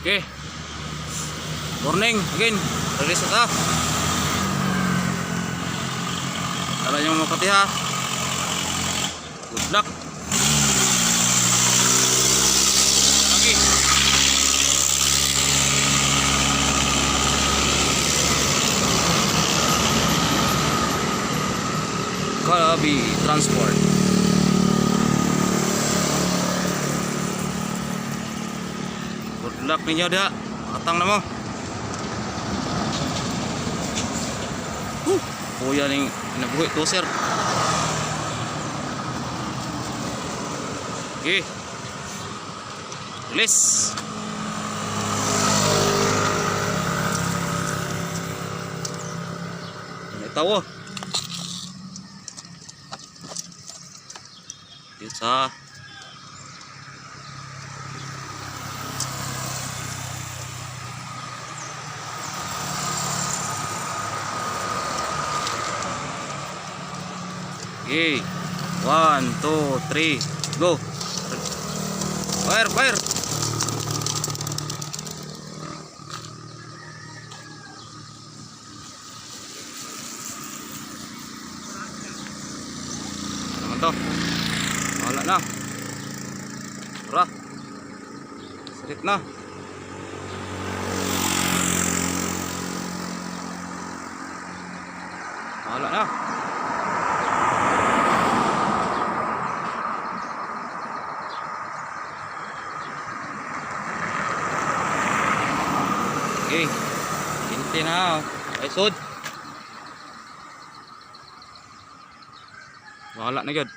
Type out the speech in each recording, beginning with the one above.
Okay. Morning again. Release ata. Tara nyo mapati ha. Good luck. Lagi. Kalabi Transport. Good luck ninyo dia. Atang na mo. Kuya ning nabuhi to sir. Okay. Release. Ini tawo. Isa. Okay, 1, 2, 3, go. Fire, fire. Naman to. Wala na. Tara. Salit na. Wala na. Okay, hinti na ay sud. Wala na gyud.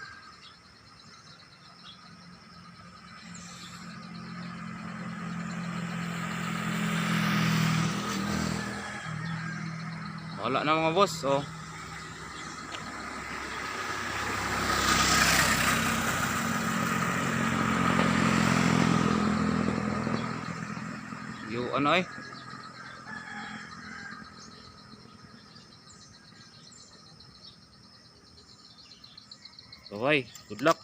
Wala na mga boss. Oh. Yo ano eh. Okay, good luck.